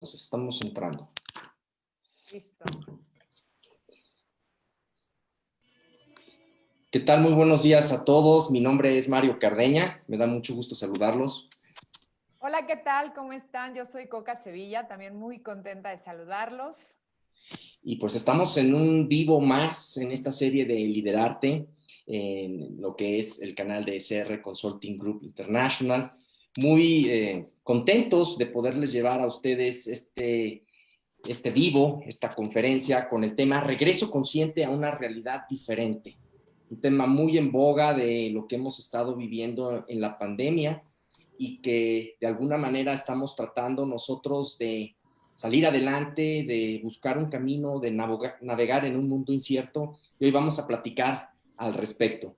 Nos estamos entrando. Listo. ¿Qué tal? Muy buenos días a todos. Mi nombre es Mario Cardeña. Me da mucho gusto saludarlos. Hola, ¿qué tal? ¿Cómo están? Yo soy Coca Sevilla, también muy contenta de saludarlos. Y pues estamos en un vivo más en esta serie de Liderarte, en lo que es el canal de SR Consulting Group International. Muy contentos de poderles llevar a ustedes este vivo, esta conferencia con el tema Regreso Consciente a una realidad diferente. Un tema muy en boga de lo que hemos estado viviendo en la pandemia y que de alguna manera estamos tratando nosotros de salir adelante, de buscar un camino, de navegar en un mundo incierto, y hoy vamos a platicar al respecto.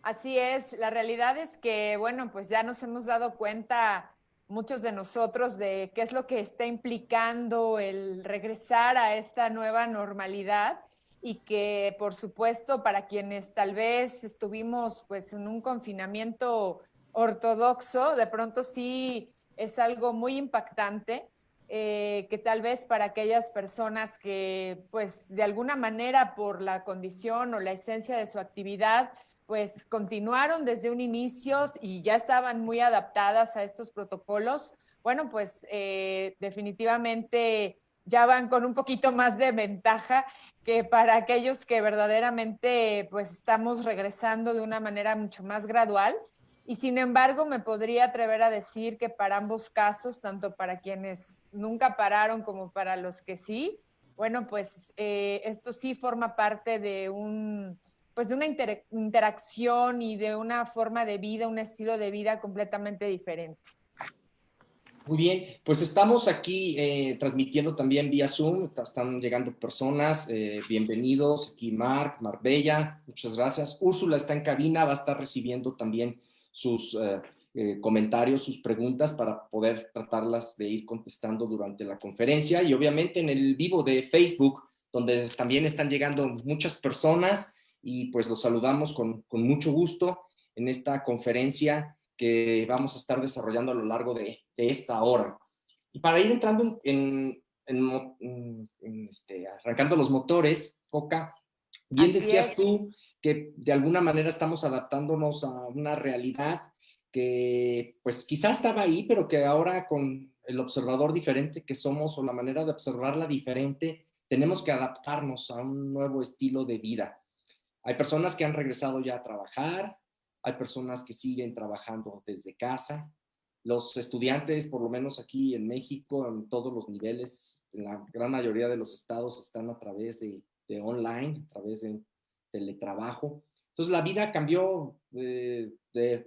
Así es, la realidad es que, bueno, pues ya nos hemos dado cuenta muchos de nosotros de qué es lo que está implicando el regresar a esta nueva normalidad y que, por supuesto, para quienes tal vez estuvimos pues en un confinamiento ortodoxo, de pronto sí es algo muy impactante. Que tal vez para aquellas personas que pues de alguna manera por la condición o la esencia de su actividad pues continuaron desde un inicio y ya estaban muy adaptadas a estos protocolos, bueno, pues definitivamente ya van con un poquito más de ventaja que para aquellos que verdaderamente pues estamos regresando de una manera mucho más gradual. Y sin embargo, me podría atrever a decir que para ambos casos, tanto para quienes nunca pararon como para los que sí, bueno, pues esto sí forma parte de pues de una interacción y de una forma de vida, un estilo de vida completamente diferente. Muy bien, pues estamos aquí transmitiendo también vía Zoom, están llegando personas, bienvenidos, aquí Marbella, muchas gracias. Úrsula está en cabina, va a estar recibiendo también sus comentarios, sus preguntas para poder tratarlas de ir contestando durante la conferencia, y obviamente en el vivo de Facebook, donde también están llegando muchas personas, y pues los saludamos con mucho gusto en esta conferencia que vamos a estar desarrollando a lo largo de esta hora. Y para ir entrando arrancando los motores, Coca, bien Así decías es. tú que de alguna manera estamos adaptándonos a una realidad que pues quizás estaba ahí, pero que ahora con el observador diferente que somos o la manera de observarla diferente, tenemos que adaptarnos a un nuevo estilo de vida. Hay personas que han regresado ya a trabajar, hay personas que siguen trabajando desde casa. Los estudiantes, por lo menos aquí en México, en todos los niveles, en la gran mayoría de los estados, están a través de online, a través de teletrabajo. Entonces la vida cambió de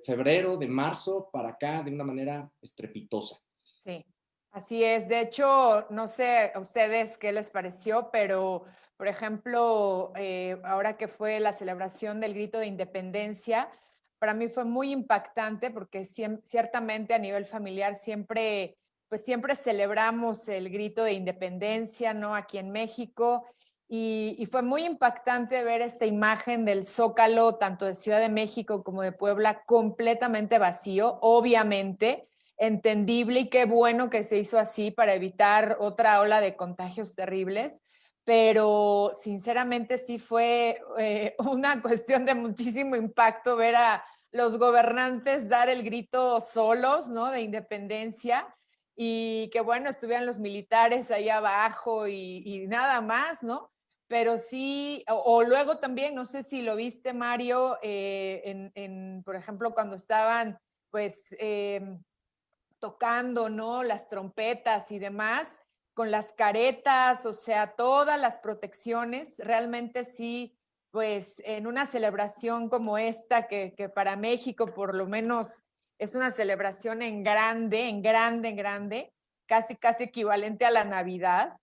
febrero, de marzo para acá de una manera estrepitosa. Sí, así es. De hecho, no sé a ustedes qué les pareció, pero, por ejemplo, ahora que fue la celebración del grito de independencia, para mí fue muy impactante porque ciertamente a nivel familiar siempre, pues siempre celebramos el grito de independencia, ¿no? Aquí en México. Y fue muy impactante ver esta imagen del Zócalo, tanto de Ciudad de México como de Puebla, completamente vacío, obviamente entendible y qué bueno que se hizo así para evitar otra ola de contagios terribles, pero sinceramente sí fue una cuestión de muchísimo impacto ver a los gobernantes dar el grito solos, ¿no? De independencia y que bueno, estuvieran los militares ahí abajo y nada más, ¿no? Pero sí, o luego también, no sé si lo viste, Mario, por ejemplo, cuando estaban, pues, tocando, ¿no? Las trompetas y demás, con las caretas, o sea, todas las protecciones, realmente sí, pues en una celebración como esta, que para México por lo menos es una celebración en grande, en grande, en grande, casi, casi equivalente a la Navidad,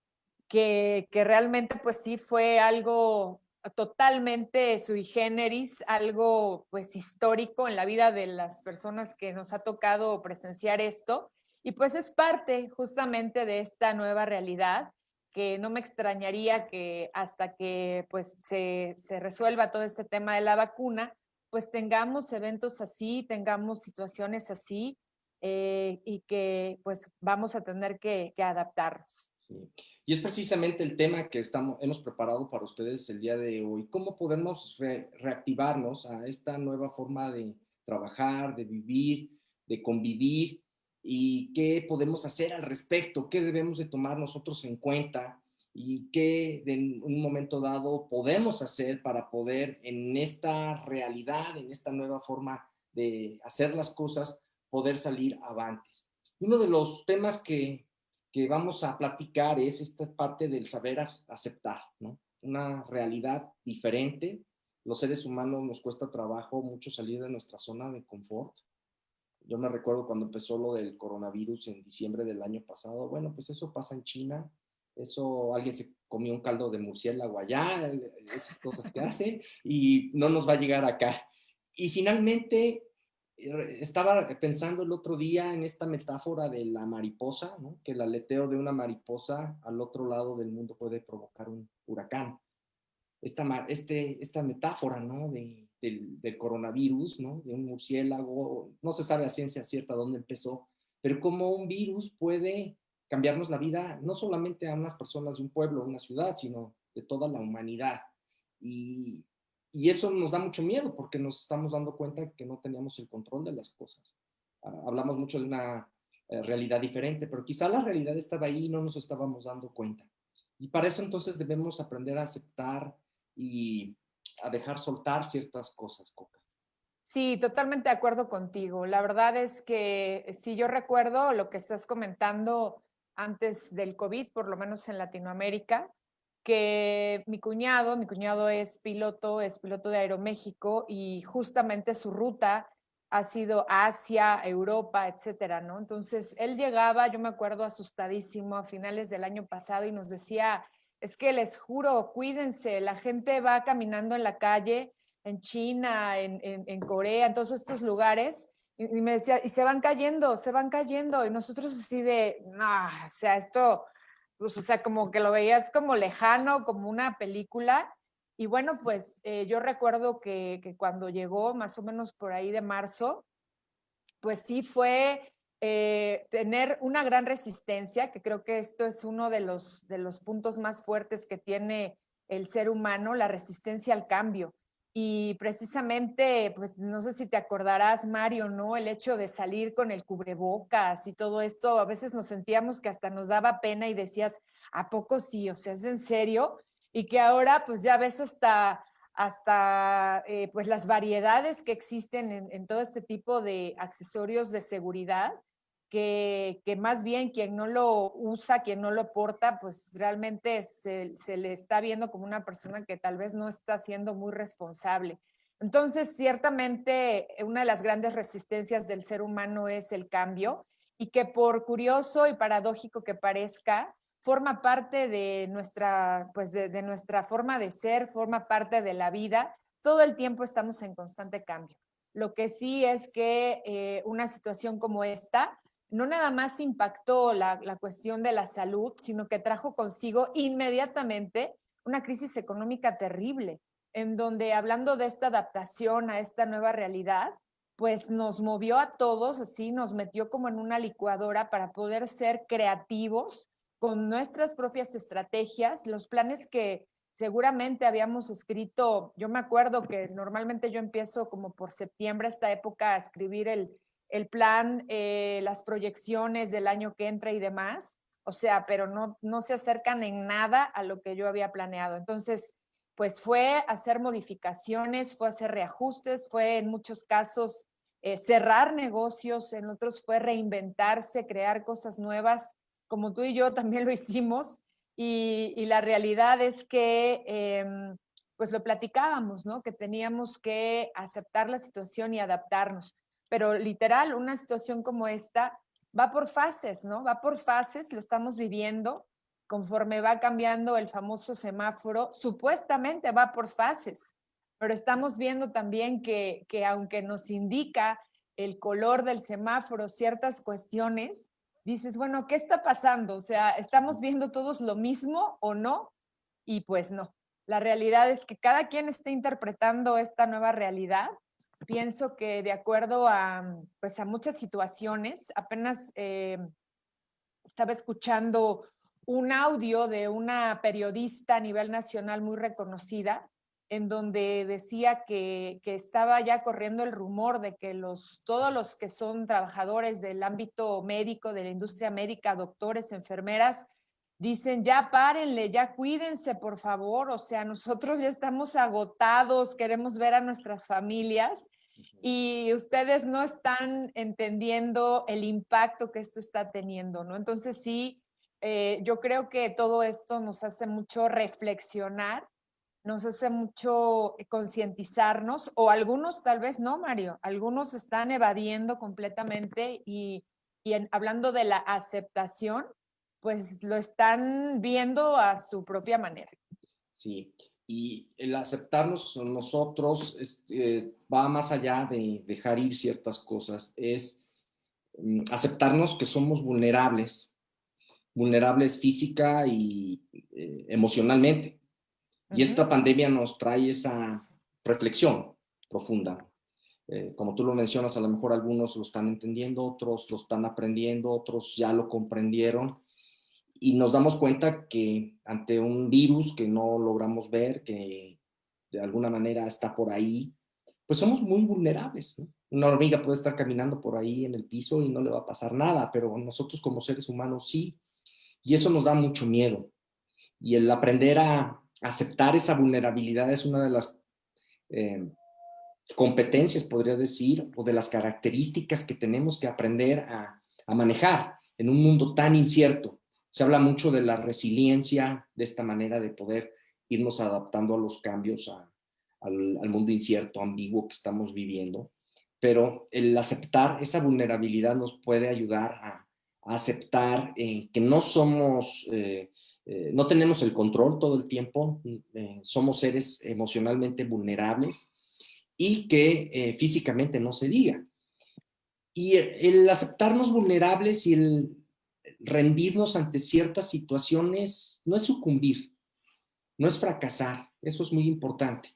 que realmente pues sí fue algo totalmente sui generis, algo pues histórico en la vida de las personas que nos ha tocado presenciar esto. Y pues es parte justamente de esta nueva realidad que no me extrañaría que hasta que pues se resuelva todo este tema de la vacuna, pues tengamos eventos así, tengamos situaciones así. y que pues vamos a tener que adaptarnos. Sí. Y es precisamente el tema que hemos preparado para ustedes el día de hoy. ¿Cómo podemos reactivarnos a esta nueva forma de trabajar, de vivir, de convivir? ¿Y qué podemos hacer al respecto? ¿Qué debemos de tomar nosotros en cuenta? ¿Y qué en un momento dado podemos hacer para poder en esta realidad, en esta nueva forma de hacer las cosas, poder salir avantes? Uno de los temas que vamos a platicar es esta parte del saber aceptar, ¿no? Una realidad diferente. Los seres humanos nos cuesta trabajo mucho salir de nuestra zona de confort. Yo me recuerdo cuando empezó lo del coronavirus en diciembre del año pasado. Bueno, pues eso pasa en China. Eso, alguien se comió un caldo de murciélago allá, esas cosas que hacen, y no nos va a llegar acá. Y finalmente, estaba pensando el otro día en esta metáfora de la mariposa, ¿no? Que el aleteo de una mariposa al otro lado del mundo puede provocar un huracán. Esta metáfora, ¿no? Del coronavirus, ¿no? De un murciélago, no se sabe a ciencia cierta dónde empezó, pero cómo un virus puede cambiarnos la vida, no solamente a unas personas de un pueblo, una ciudad, sino de toda la humanidad. Y, y eso nos da mucho miedo porque nos estamos dando cuenta que no teníamos el control de las cosas. Hablamos mucho de una realidad diferente, pero quizá la realidad estaba ahí y no nos estábamos dando cuenta. Y para eso entonces debemos aprender a aceptar y a dejar soltar ciertas cosas, Coca. Sí, totalmente de acuerdo contigo. La verdad es que si yo recuerdo lo que estás comentando antes del COVID, por lo menos en Latinoamérica, que mi cuñado es piloto de Aeroméxico y justamente su ruta ha sido Asia, Europa, etcétera, ¿no? Entonces, él llegaba, yo me acuerdo, asustadísimo a finales del año pasado y nos decía, es que les juro, cuídense, la gente va caminando en la calle en China, en Corea, en todos estos lugares, y me decía, y se van cayendo, y nosotros así de, no, o sea, esto, pues, o sea, como que lo veías como lejano, como una película, y bueno, pues yo recuerdo que cuando llegó, más o menos por ahí de marzo, pues sí fue tener una gran resistencia, que creo que esto es uno de los puntos más fuertes que tiene el ser humano, la resistencia al cambio. Y precisamente, pues no sé si te acordarás, Mario, ¿no? El hecho de salir con el cubrebocas y todo esto, a veces nos sentíamos que hasta nos daba pena y decías, ¿a poco sí? O sea, ¿es en serio? Y que ahora pues ya ves hasta pues las variedades que existen en todo este tipo de accesorios de seguridad, que más bien quien no lo usa, quien no lo porta, pues realmente se le está viendo como una persona que tal vez no está siendo muy responsable. Entonces, ciertamente, una de las grandes resistencias del ser humano es el cambio y que por curioso y paradójico que parezca, forma parte de nuestra, pues de nuestra forma de ser, forma parte de la vida. Todo el tiempo estamos en constante cambio. Lo que sí es que una situación como esta no nada más impactó la cuestión de la salud, sino que trajo consigo inmediatamente una crisis económica terrible, en donde hablando de esta adaptación a esta nueva realidad, pues nos movió a todos, así nos metió como en una licuadora para poder ser creativos con nuestras propias estrategias, los planes que seguramente habíamos escrito. Yo me acuerdo que normalmente yo empiezo como por septiembre, esta época, a escribir el plan, las proyecciones del año que entra y demás, o sea, pero no se acercan en nada a lo que yo había planeado. Entonces, pues fue hacer modificaciones, fue hacer reajustes, fue en muchos casos cerrar negocios, en otros fue reinventarse, crear cosas nuevas, como tú y yo también lo hicimos, y la realidad es que pues lo platicábamos, ¿no? Que teníamos que aceptar la situación y adaptarnos, pero literal, una situación como esta va por fases, ¿no? Va por fases, lo estamos viviendo, conforme va cambiando el famoso semáforo, supuestamente va por fases, pero estamos viendo también que aunque nos indica el color del semáforo ciertas cuestiones, dices, bueno, ¿qué está pasando? O sea, ¿estamos viendo todos lo mismo o no? Y pues no. La realidad es que cada quien está interpretando esta nueva realidad pienso que de acuerdo a, pues a muchas situaciones, apenas estaba escuchando un audio de una periodista a nivel nacional muy reconocida, en donde decía que estaba ya corriendo el rumor de que todos los que son trabajadores del ámbito médico, de la industria médica, doctores, enfermeras, dicen, ya párenle, ya cuídense, por favor. O sea, nosotros ya estamos agotados, queremos ver a nuestras familias y ustedes no están entendiendo el impacto que esto está teniendo, ¿no? Entonces sí, yo creo que todo esto nos hace mucho reflexionar, nos hace mucho concientizarnos, o algunos tal vez no, Mario, algunos están evadiendo completamente hablando de la aceptación, pues lo están viendo a su propia manera. Sí, y el aceptarnos nosotros va más allá de dejar ir ciertas cosas, es aceptarnos que somos vulnerables, vulnerables física y emocionalmente. Y esta pandemia nos trae esa reflexión profunda. Como tú lo mencionas, a lo mejor algunos lo están entendiendo, otros lo están aprendiendo, otros ya lo comprendieron y nos damos cuenta que ante un virus que no logramos ver, que de alguna manera está por ahí, pues somos muy vulnerables, ¿no? Una hormiga puede estar caminando por ahí en el piso y no le va a pasar nada, pero nosotros como seres humanos sí, y eso nos da mucho miedo. Y el aprender a aceptar esa vulnerabilidad es una de las eh, competencias, podría decir, o de las características que tenemos que aprender a manejar en un mundo tan incierto. Se habla mucho de la resiliencia, de esta manera de poder irnos adaptando a los cambios, al mundo incierto, ambiguo que estamos viviendo. Pero el aceptar esa vulnerabilidad nos puede ayudar a aceptar que no somos, no tenemos el control todo el tiempo, somos seres emocionalmente vulnerables y que físicamente no se diga. Y el aceptarnos vulnerables y el rendirnos ante ciertas situaciones no es sucumbir, no es fracasar. Eso es muy importante,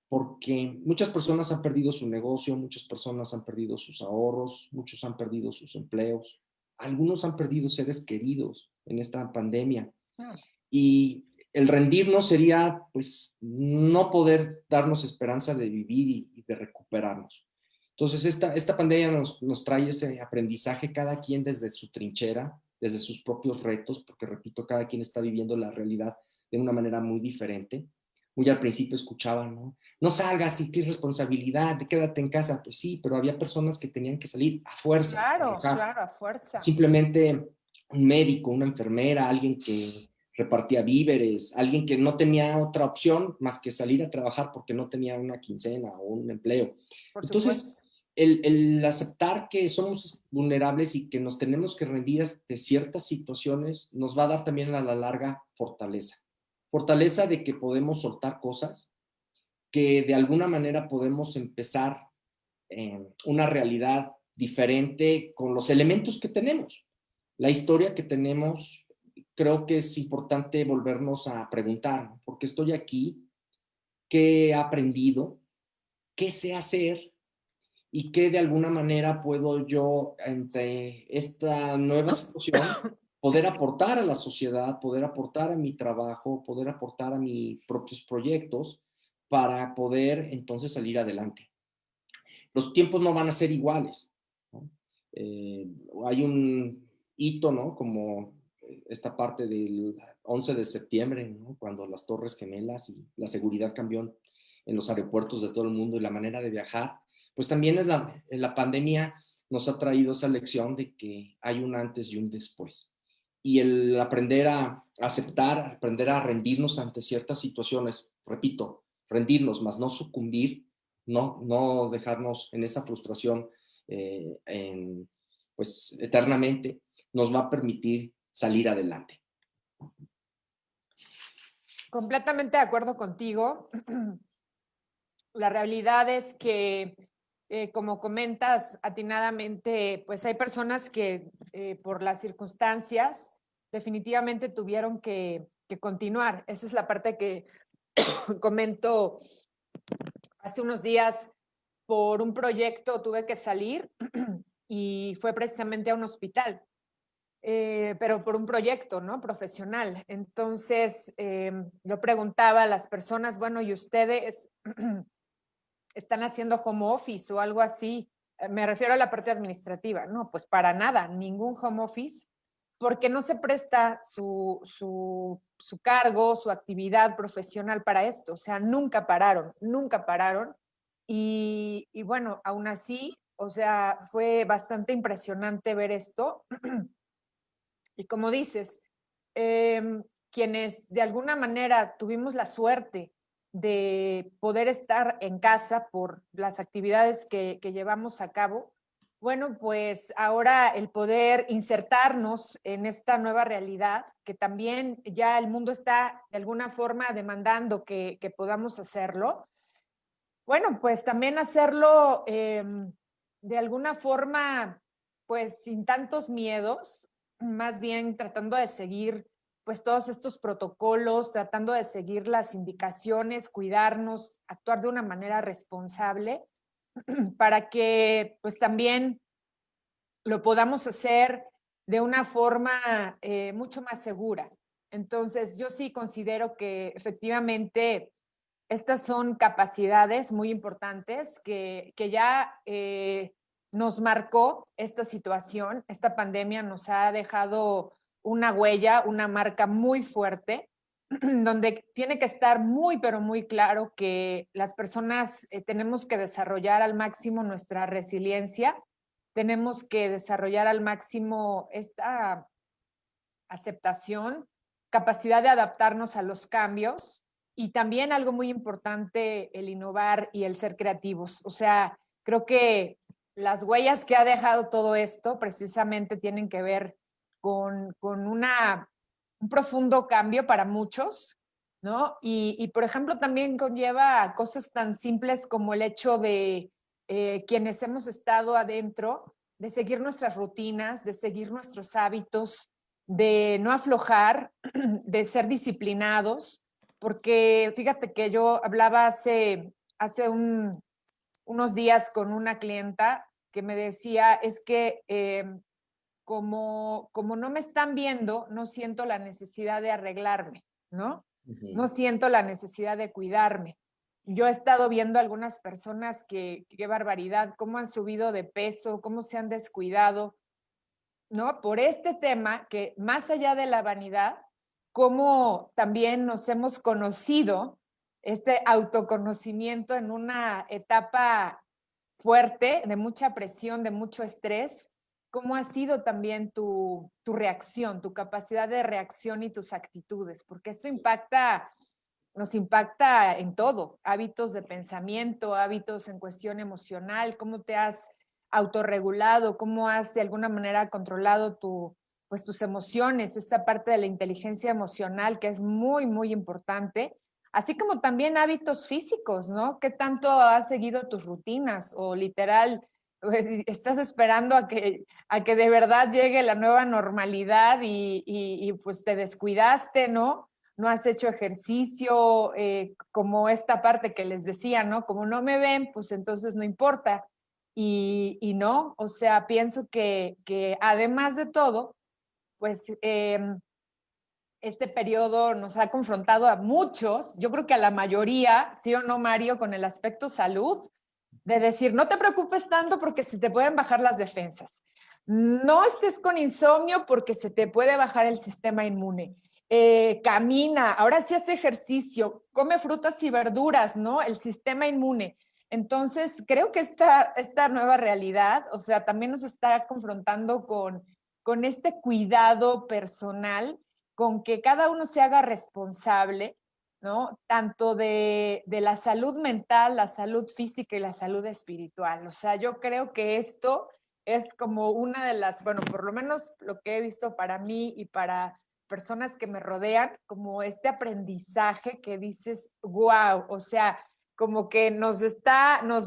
porque muchas personas han perdido su negocio, muchas personas han perdido sus ahorros, muchos han perdido sus empleos, algunos han perdido seres queridos en esta pandemia. Y el rendirnos sería, pues, no poder darnos esperanza de vivir y de recuperarnos. Entonces, esta pandemia nos trae ese aprendizaje, cada quien desde su trinchera, desde sus propios retos, porque, repito, cada quien está viviendo la realidad de una manera muy diferente. Muy al principio escuchaba, ¿no? No salgas, que qué responsabilidad, quédate en casa. Pues sí, pero había personas que tenían que salir a fuerza, a Claro, trabajar. claro, a fuerza. Simplemente un médico, una enfermera, alguien que repartía víveres, alguien que no tenía otra opción más que salir a trabajar porque no tenía una quincena o un empleo. Por Entonces, supuesto. el aceptar que somos vulnerables y que nos tenemos que rendir de ciertas situaciones nos va a dar también a la larga fortaleza. Fortaleza de que podemos soltar cosas, que de alguna manera podemos empezar una realidad diferente con los elementos que tenemos. La historia que tenemos, creo que es importante volvernos a preguntar, ¿no? ¿Por qué estoy aquí? ¿Qué he aprendido? ¿Qué sé hacer? ¿Y qué de alguna manera puedo yo, ante esta nueva situación, poder aportar a la sociedad, poder aportar a mi trabajo, poder aportar a mis propios proyectos para poder entonces salir adelante? Los tiempos no van a ser iguales, ¿no? Hay un hito, ¿no? Como esta parte del 11 de septiembre, ¿no? Cuando las Torres Gemelas y la seguridad cambió en los aeropuertos de todo el mundo y la manera de viajar, pues también la pandemia nos ha traído esa lección de que hay un antes y un después. Y el aprender a aceptar, aprender a rendirnos ante ciertas situaciones, repito, rendirnos, más no sucumbir, no dejarnos en esa frustración pues eternamente, nos va a permitir salir adelante. Completamente de acuerdo contigo. La realidad es que, como comentas atinadamente, pues hay personas que por las circunstancias definitivamente tuvieron que continuar. Esa es la parte que comento hace unos días. por un proyecto tuve que salir y fue precisamente a un hospital, pero por un proyecto, ¿no? Profesional. Entonces, yo preguntaba a las personas, bueno, ¿y ustedes están haciendo home office o algo así? Me refiero a la parte administrativa. No, pues para nada, ningún home office, porque no se presta su cargo, su actividad profesional para esto. O sea, nunca pararon, nunca pararon. Y bueno, aún así, o sea, fue bastante impresionante ver esto. Y como dices, quienes de alguna manera tuvimos la suerte de poder estar en casa por las actividades que llevamos a cabo, bueno, pues ahora el poder insertarnos en esta nueva realidad, que también ya el mundo está de alguna forma demandando que podamos hacerlo, bueno, pues también hacerlo de alguna forma, pues sin tantos miedos, más bien tratando de seguir pues todos estos protocolos, tratando de seguir las indicaciones, cuidarnos, actuar de una manera responsable para que pues también lo podamos hacer de una forma mucho más segura. Entonces, yo sí considero que efectivamente estas son capacidades muy importantes que ya nos marcó esta situación. Esta pandemia nos ha dejado una huella, una marca muy fuerte, donde tiene que estar muy, pero muy claro que las personas tenemos que desarrollar al máximo nuestra resiliencia, tenemos que desarrollar al máximo esta aceptación, capacidad de adaptarnos a los cambios y también algo muy importante, el innovar y el ser creativos. O sea, creo que las huellas que ha dejado todo esto precisamente tienen que ver con un profundo cambio para muchos, ¿no? Y, por ejemplo, también conlleva cosas tan simples como el hecho de quienes hemos estado adentro, de seguir nuestras rutinas, de seguir nuestros hábitos, de no aflojar, de ser disciplinados, porque fíjate que yo hablaba hace unos días con una clienta que me decía, es que como no me están viendo, no siento la necesidad de arreglarme, ¿no? No siento la necesidad de cuidarme. Yo he estado viendo algunas personas que, qué barbaridad, cómo han subido de peso, cómo se han descuidado, ¿no? Por este tema que más allá de la vanidad, cómo también nos hemos conocido, este autoconocimiento en una etapa fuerte, de mucha presión, de mucho estrés, ¿cómo ha sido también tu reacción, tu capacidad de reacción y tus actitudes? Porque esto nos impacta en todo, hábitos de pensamiento, hábitos en cuestión emocional, cómo te has autorregulado, cómo has de alguna manera controlado pues, tus emociones, esta parte de la inteligencia emocional que es muy, muy importante, así como también hábitos físicos, ¿no? ¿Qué tanto has seguido tus rutinas o literal pues, estás esperando a que de verdad llegue la nueva normalidad y pues te descuidaste, ¿no? No has hecho ejercicio, como esta parte que les decía, ¿no? Como no me ven, pues entonces no importa. Y no, o sea, pienso que además de todo, pues este periodo nos ha confrontado a muchos, yo creo que a la mayoría, sí o no, Mario, con el aspecto salud, de decir, no te preocupes tanto porque se te pueden bajar las defensas. No estés con insomnio porque se te puede bajar el sistema inmune. Camina, ahora sí hace ejercicio, come frutas y verduras, ¿no? El sistema inmune. Entonces, creo que esta nueva realidad, o sea, también nos está confrontando con este cuidado personal, con que cada uno se haga responsable, ¿no? Tanto de la salud mental, la salud física y la salud espiritual. O sea, yo creo que esto es como una de las, bueno, por lo menos lo que he visto para mí y para personas que me rodean, como este aprendizaje que dices, wow, o sea, como que nos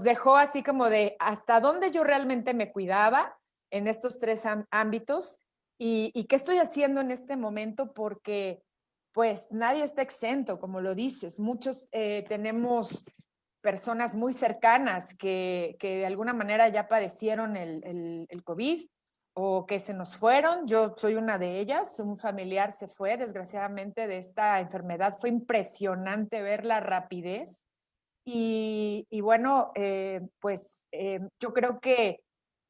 dejó así como de hasta dónde yo realmente me cuidaba en estos tres ámbitos y qué estoy haciendo en este momento porque pues nadie está exento, como lo dices. Muchos tenemos personas muy cercanas que de alguna manera ya padecieron el COVID o que se nos fueron. Yo soy una de ellas, un familiar se fue desgraciadamente de esta enfermedad. Fue impresionante ver la rapidez y bueno, pues yo creo que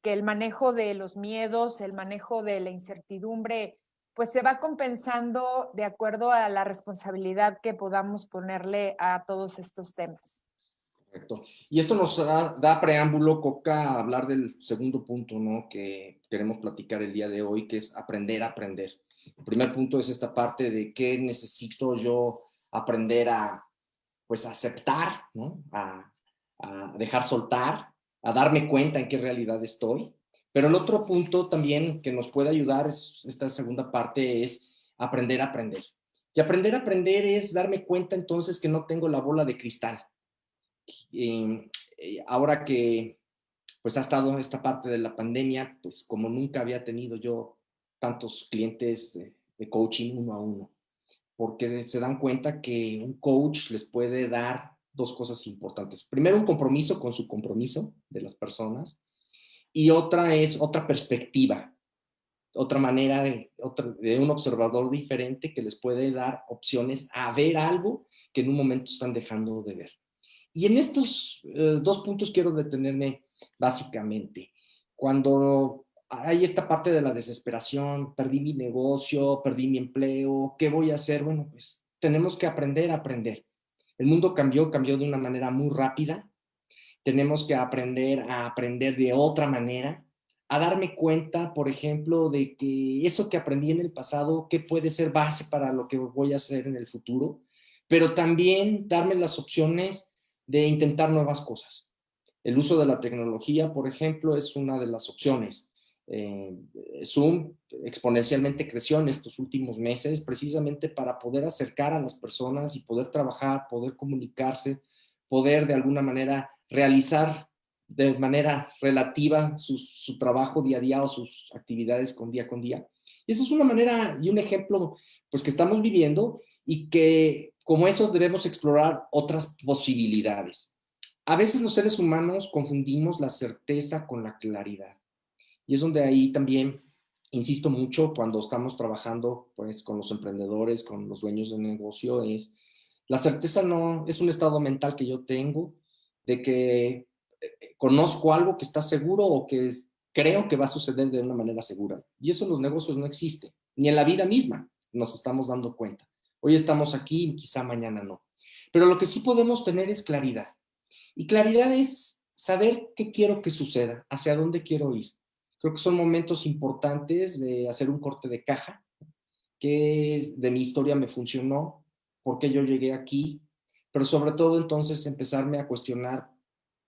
el manejo de los miedos, el manejo de la incertidumbre, pues se va compensando de acuerdo a la responsabilidad que podamos ponerle a todos estos temas. Correcto. Y esto nos da preámbulo, Coca, a hablar del segundo punto, ¿no? Que queremos platicar el día de hoy, que es aprender a aprender. El primer punto es esta parte de qué necesito yo aprender a, pues, a aceptar, ¿no? A dejar soltar, a darme cuenta en qué realidad estoy. Pero el otro punto también que nos puede ayudar, es, esta segunda parte, es aprender a aprender. Y aprender a aprender es darme cuenta entonces que no tengo la bola de cristal. Ahora que pues ha estado esta parte de la pandemia, pues como nunca había tenido yo tantos clientes de coaching uno a uno, porque se dan cuenta que un coach les puede dar dos cosas importantes. Primero, un compromiso con su compromiso de las personas, y otra es otra perspectiva, otra manera de un observador diferente que les puede dar opciones a ver algo que en un momento están dejando de ver. Y en estos dos puntos quiero detenerme básicamente. Cuando hay esta parte de la desesperación, perdí mi negocio, perdí mi empleo, ¿qué voy a hacer? Bueno, pues tenemos que aprender a aprender. El mundo cambió de una manera muy rápida. Tenemos que aprender a aprender de otra manera, a darme cuenta, por ejemplo, de que eso que aprendí en el pasado, qué puede ser base para lo que voy a hacer en el futuro, pero también darme las opciones de intentar nuevas cosas. El uso de la tecnología, por ejemplo, es una de las opciones. Eh, Zoom exponencialmente creció en estos últimos meses precisamente para poder acercar a las personas y poder trabajar, poder comunicarse, poder de alguna manera realizar de manera relativa su trabajo día a día o sus actividades con día. Y esa es una manera y un ejemplo pues que estamos viviendo y que como eso debemos explorar otras posibilidades. A veces los seres humanos confundimos la certeza con la claridad. Y es donde ahí también insisto mucho cuando estamos trabajando pues, con los emprendedores, con los dueños de negocio, es la certeza no es un estado mental que yo tengo de que conozco algo que está seguro o que creo que va a suceder de una manera segura. Y eso en los negocios no existe, ni en la vida misma nos estamos dando cuenta. Hoy estamos aquí, quizá mañana no. Pero lo que sí podemos tener es claridad. Y claridad es saber qué quiero que suceda, hacia dónde quiero ir. Creo que son momentos importantes de hacer un corte de caja, qué de mi historia me funcionó, por qué yo llegué aquí, pero sobre todo entonces empezarme a cuestionar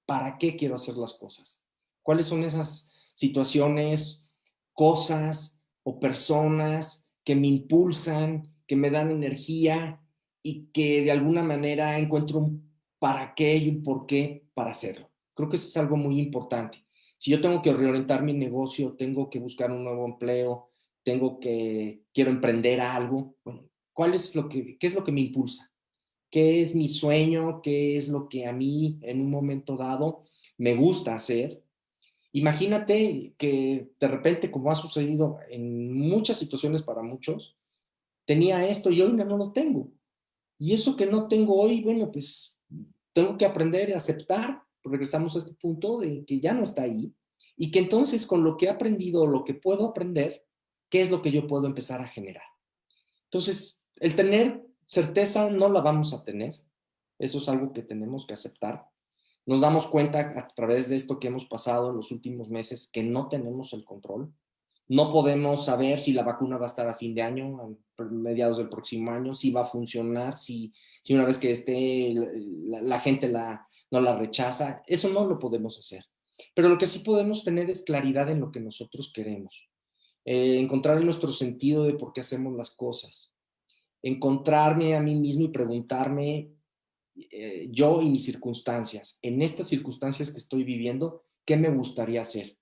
para qué quiero hacer las cosas. ¿Cuáles son esas situaciones, cosas o personas que me impulsan, que me dan energía y que de alguna manera encuentro un para qué y un por qué para hacerlo? Creo que eso es algo muy importante. Si yo tengo que reorientar mi negocio, tengo que buscar un nuevo empleo, quiero emprender algo, bueno, ¿qué es lo que me impulsa? ¿Qué es mi sueño? ¿Qué es lo que a mí en un momento dado me gusta hacer? Imagínate que de repente, como ha sucedido en muchas situaciones para muchos, tenía esto y hoy no lo tengo. Y eso que no tengo hoy, bueno, pues tengo que aprender a aceptar, regresamos a este punto de que ya no está ahí, y que entonces con lo que he aprendido, lo que puedo aprender, ¿qué es lo que yo puedo empezar a generar? Entonces, el tener certeza no la vamos a tener, eso es algo que tenemos que aceptar. Nos damos cuenta a través de esto que hemos pasado en los últimos meses que no tenemos el control. No podemos saber si la vacuna va a estar a fin de año, a mediados del próximo año, si va a funcionar, si una vez que esté la gente no la rechaza. Eso no lo podemos hacer. Pero lo que sí podemos tener es claridad en lo que nosotros queremos. Encontrar nuestro sentido de por qué hacemos las cosas. Encontrarme a mí mismo y preguntarme yo y mis circunstancias, en estas circunstancias que estoy viviendo, ¿qué me gustaría hacer?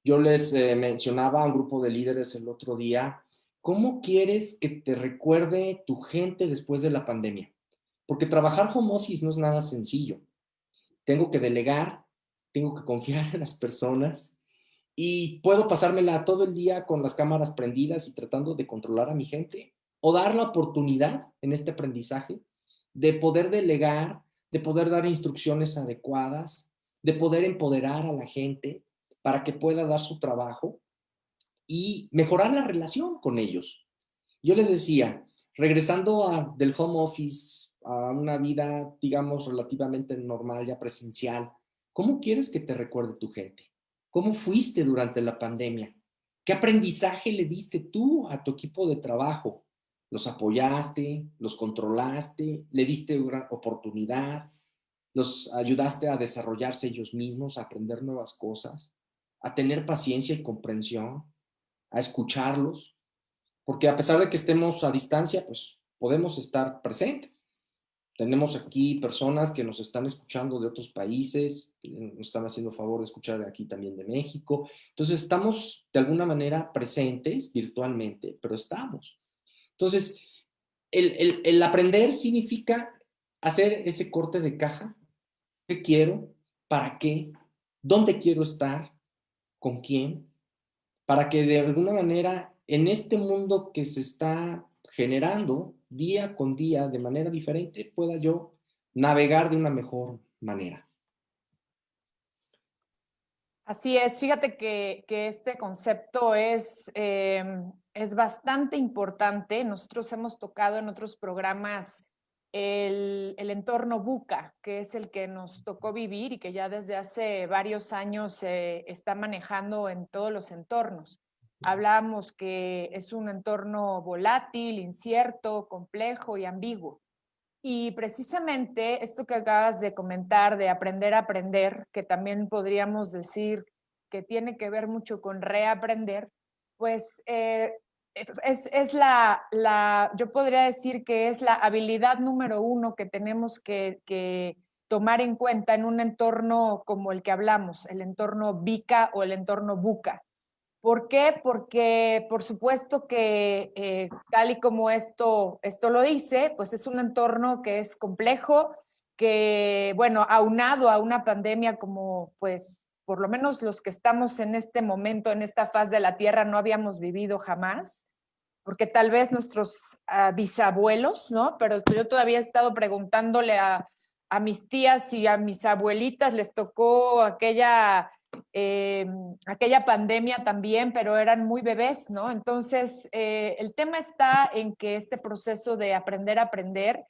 Yo les mencionaba a un grupo de líderes el otro día, ¿cómo quieres que te recuerde tu gente después de la pandemia? Porque trabajar home office no es nada sencillo. tengo que delegar, tengo que confiar en las personas y puedo pasármela todo el día con las cámaras prendidas y tratando de controlar a mi gente o dar la oportunidad en este aprendizaje de poder delegar, de poder dar instrucciones adecuadas, de poder empoderar a la gente para que pueda dar su trabajo y mejorar la relación con ellos. Yo les decía, regresando del home office a una vida, digamos, relativamente normal, ya presencial, ¿cómo quieres que te recuerde tu gente? ¿Cómo fuiste durante la pandemia? ¿Qué aprendizaje le diste tú a tu equipo de trabajo? ¿Los apoyaste? ¿Los controlaste? ¿Le diste una oportunidad? ¿Los ayudaste a desarrollarse ellos mismos, a aprender nuevas cosas? ¿A tener paciencia y comprensión? ¿A escucharlos? Porque a pesar de que estemos a distancia, pues podemos estar presentes. Tenemos aquí personas que nos están escuchando de otros países, que nos están haciendo favor de escuchar de aquí también de México. Entonces estamos de alguna manera presentes virtualmente, pero estamos. Entonces, el aprender significa hacer ese corte de caja. ¿Qué quiero? ¿Para qué? ¿Dónde quiero estar? ¿Con quién? Para que de alguna manera en este mundo que se está generando día con día de manera diferente pueda yo navegar de una mejor manera. Así es, fíjate que este concepto es bastante importante. Nosotros hemos tocado en otros programas el entorno VUCA, que es el que nos tocó vivir y que ya desde hace varios años se está manejando en todos los entornos. Hablábamos que es un entorno volátil, incierto, complejo y ambiguo. Y precisamente esto que acabas de comentar de aprender a aprender, que también podríamos decir que tiene que ver mucho con reaprender, pues yo podría decir que es la habilidad número uno que tenemos que tomar en cuenta en un entorno como el que hablamos, el entorno VICA o el entorno BUCA. ¿Por qué? Porque por supuesto que tal y como esto lo dice, pues es un entorno que es complejo, que bueno, aunado a una pandemia como pues por lo menos los que estamos en este momento, en esta faz de la Tierra, no habíamos vivido jamás, porque tal vez nuestros bisabuelos, ¿no? Pero yo todavía he estado preguntándole a mis tías y a mis abuelitas, les tocó aquella pandemia también, pero eran muy bebés, ¿no? Entonces, el tema está en que este proceso de aprender a aprender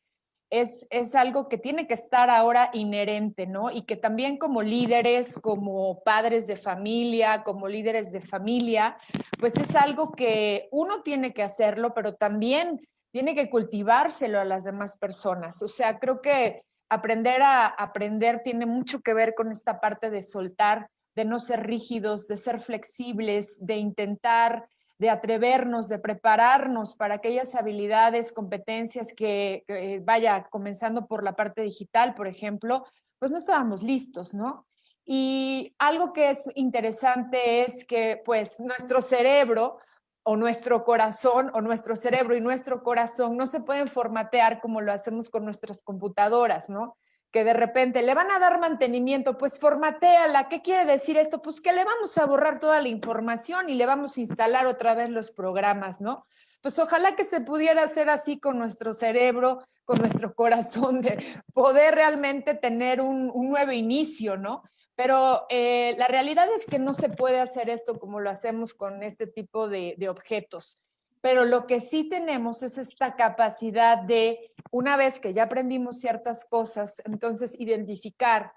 es algo que tiene que estar ahora inherente, ¿no? Y que también como líderes, como padres de familia, como líderes de familia, pues es algo que uno tiene que hacerlo, pero también tiene que cultivárselo a las demás personas. O sea, creo que aprender a aprender tiene mucho que ver con esta parte de soltar, de no ser rígidos, de ser flexibles, de intentar, de atrevernos, de prepararnos para aquellas habilidades, competencias que vaya, comenzando por la parte digital, por ejemplo, pues no estábamos listos, ¿no? Y algo que es interesante es que pues nuestro cerebro o nuestro corazón o nuestro cerebro y nuestro corazón no se pueden formatear como lo hacemos con nuestras computadoras, ¿no? Que de repente le van a dar mantenimiento, pues formatéala. ¿Qué quiere decir esto? Pues que le vamos a borrar toda la información y le vamos a instalar otra vez los programas, ¿no? Pues ojalá que se pudiera hacer así con nuestro cerebro, con nuestro corazón, de poder realmente tener un nuevo inicio, ¿no? Pero la realidad es que no se puede hacer esto como lo hacemos con este tipo de objetos. Pero lo que sí tenemos es esta capacidad de, una vez que ya aprendimos ciertas cosas, entonces identificar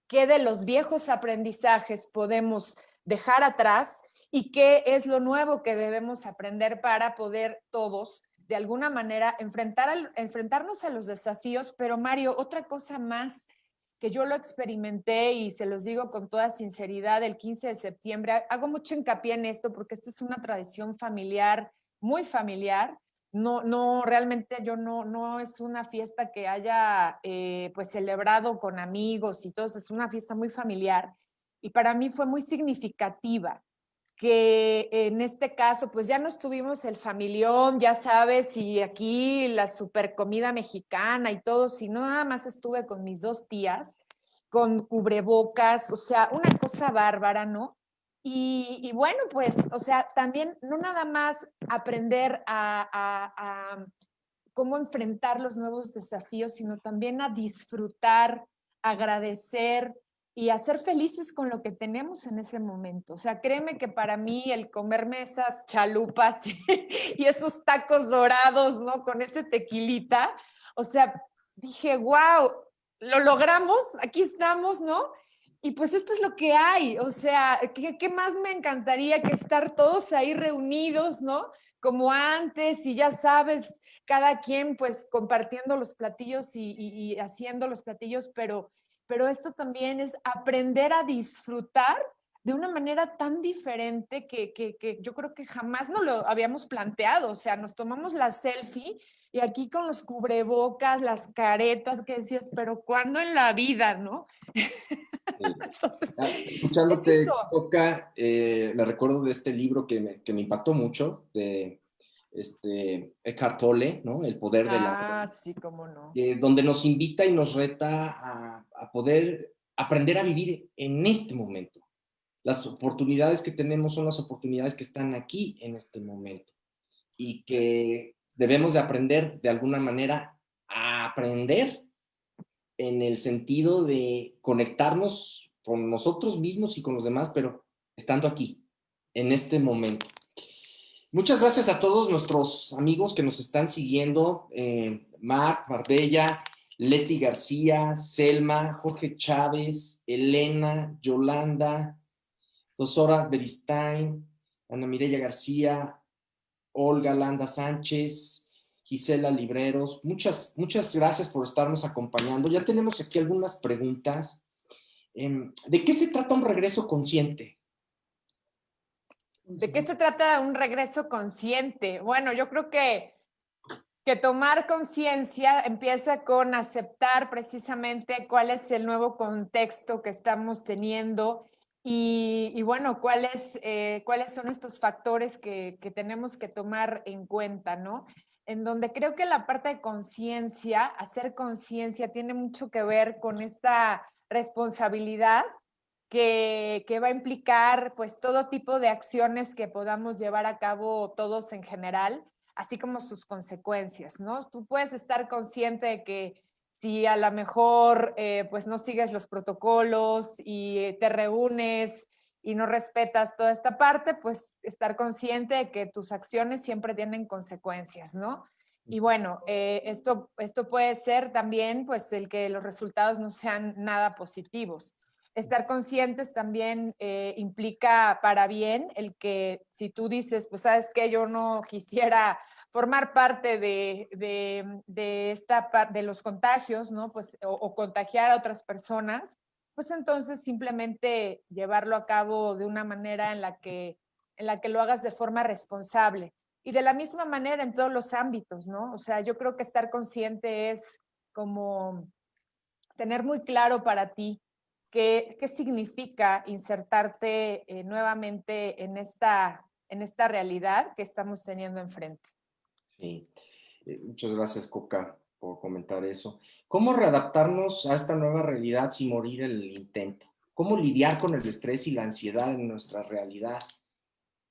qué de los viejos aprendizajes podemos dejar atrás y qué es lo nuevo que debemos aprender para poder todos, de alguna manera, enfrentarnos a los desafíos. Pero Mario, otra cosa más que yo lo experimenté y se los digo con toda sinceridad, el 15 de septiembre, hago mucho hincapié en esto porque esta es una tradición familiar, muy familiar. No, realmente yo no es una fiesta que haya pues celebrado con amigos y todo, es una fiesta muy familiar y para mí fue muy significativa que en este caso pues ya no estuvimos el familión, ya sabes, y aquí la super comida mexicana y todo, sino nada más estuve con mis dos tías con cubrebocas, o sea, una cosa bárbara, ¿no? Y bueno, pues, o sea, también no nada más aprender a cómo enfrentar los nuevos desafíos, sino también a disfrutar, agradecer y a ser felices con lo que tenemos en ese momento. O sea, créeme que para mí el comerme esas chalupas y esos tacos dorados, ¿no? Con ese tequilita, o sea, dije, wow, lo logramos, aquí estamos, ¿no? Y pues esto es lo que hay, o sea, ¿qué más me encantaría que estar todos ahí reunidos, ¿no? Como antes, y ya sabes, cada quien pues compartiendo los platillos y haciendo los platillos, pero esto también es aprender a disfrutar de una manera tan diferente que yo creo que jamás nos lo habíamos planteado. O sea, nos tomamos la selfie y aquí con los cubrebocas, las caretas que decías, pero ¿cuándo en la vida, no? Sí. Entonces, es eso. Escuchándote, Coca, me recuerdo de este libro que me impactó mucho, de Eckhart Tolle, ¿no? El poder de la... Ah, sí, cómo no. donde nos invita y nos reta a poder aprender a vivir en este momento. Las oportunidades que tenemos son las oportunidades que están aquí en este momento y que debemos de aprender de alguna manera a aprender en el sentido de conectarnos con nosotros mismos y con los demás, pero estando aquí, en este momento. Muchas gracias a todos nuestros amigos que nos están siguiendo, Marc, Marbella, Leti García, Selma, Jorge Chávez, Elena, Yolanda, Dosora Beristain, Ana Mireya García, Olga Landa Sánchez, Gisela Libreros. Muchas gracias por estarnos acompañando. Ya tenemos aquí algunas preguntas. ¿De qué se trata un regreso consciente? ¿De qué se trata un regreso consciente? Bueno, yo creo que tomar conciencia empieza con aceptar precisamente cuál es el nuevo contexto que estamos teniendo y bueno, cuáles son estos factores que tenemos que tomar en cuenta, ¿no? En donde creo que la parte de conciencia, hacer conciencia, tiene mucho que ver con esta responsabilidad que va a implicar pues todo tipo de acciones que podamos llevar a cabo todos en general, así como sus consecuencias, ¿no? Tú puedes estar consciente de que si a lo mejor pues no sigues los protocolos y te reúnes y no respetas toda esta parte, pues estar consciente de que tus acciones siempre tienen consecuencias, ¿no? Y bueno, esto puede ser también pues el que los resultados no sean nada positivos. Estar conscientes también implica para bien el que si tú dices, pues sabes que yo no quisiera formar parte de los contagios, ¿no? Pues, o contagiar a otras personas, pues entonces simplemente llevarlo a cabo de una manera en la que lo hagas de forma responsable. Y de la misma manera en todos los ámbitos, ¿no? O sea, yo creo que estar consciente es como tener muy claro para ti qué significa insertarte nuevamente en esta realidad que estamos teniendo enfrente. Sí. Muchas gracias, Coca, por comentar eso. ¿Cómo readaptarnos a esta nueva realidad sin morir en el intento? ¿Cómo lidiar con el estrés y la ansiedad en nuestra realidad?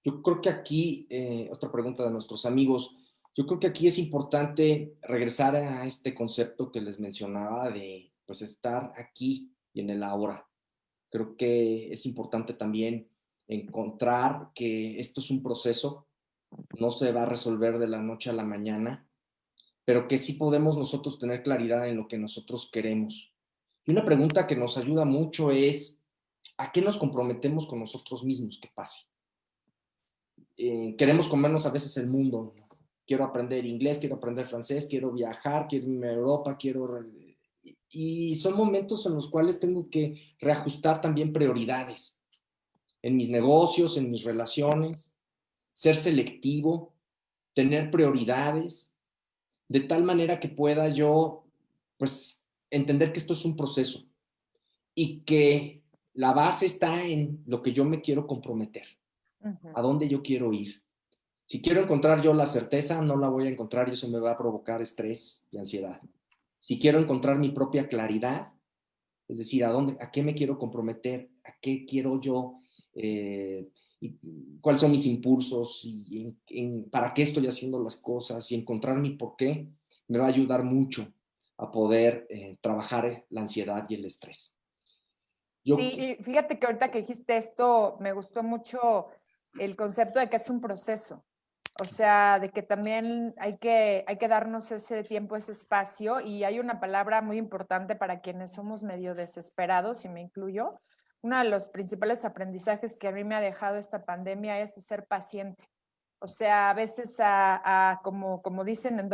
Yo creo que aquí, otra pregunta de nuestros amigos, yo creo que aquí es importante regresar a este concepto que les mencionaba de pues estar aquí y en el ahora. Creo que es importante también encontrar que esto es un proceso, no se va a resolver de la noche a la mañana, pero que sí podemos nosotros tener claridad en lo que nosotros queremos. Y una pregunta que nos ayuda mucho es, ¿a qué nos comprometemos con nosotros mismos que pase? Queremos comernos a veces el mundo. Quiero aprender inglés, quiero aprender francés, quiero viajar, quiero irme a Europa, quiero... Y son momentos en los cuales tengo que reajustar también prioridades en mis negocios, en mis relaciones, ser selectivo, tener prioridades, de tal manera que pueda yo, pues, entender que esto es un proceso y que la base está en lo que yo me quiero comprometer, a dónde yo quiero ir. Si quiero encontrar yo la certeza, no la voy a encontrar y eso me va a provocar estrés y ansiedad. Si quiero encontrar mi propia claridad, Es decir, a qué me quiero comprometer, a qué quiero yo, y cuáles son mis impulsos y para qué estoy haciendo las cosas y encontrar mi por qué, me va a ayudar mucho a poder trabajar la ansiedad y el estrés. Sí, y fíjate que ahorita que dijiste esto, me gustó mucho el concepto de que es un proceso. O sea, de que también hay que darnos ese tiempo, ese espacio. Y hay una palabra muy importante para quienes somos medio desesperados, y me incluyo. Uno de los principales aprendizajes que a mí me ha dejado esta pandemia es ser paciente. O sea, a veces como dicen en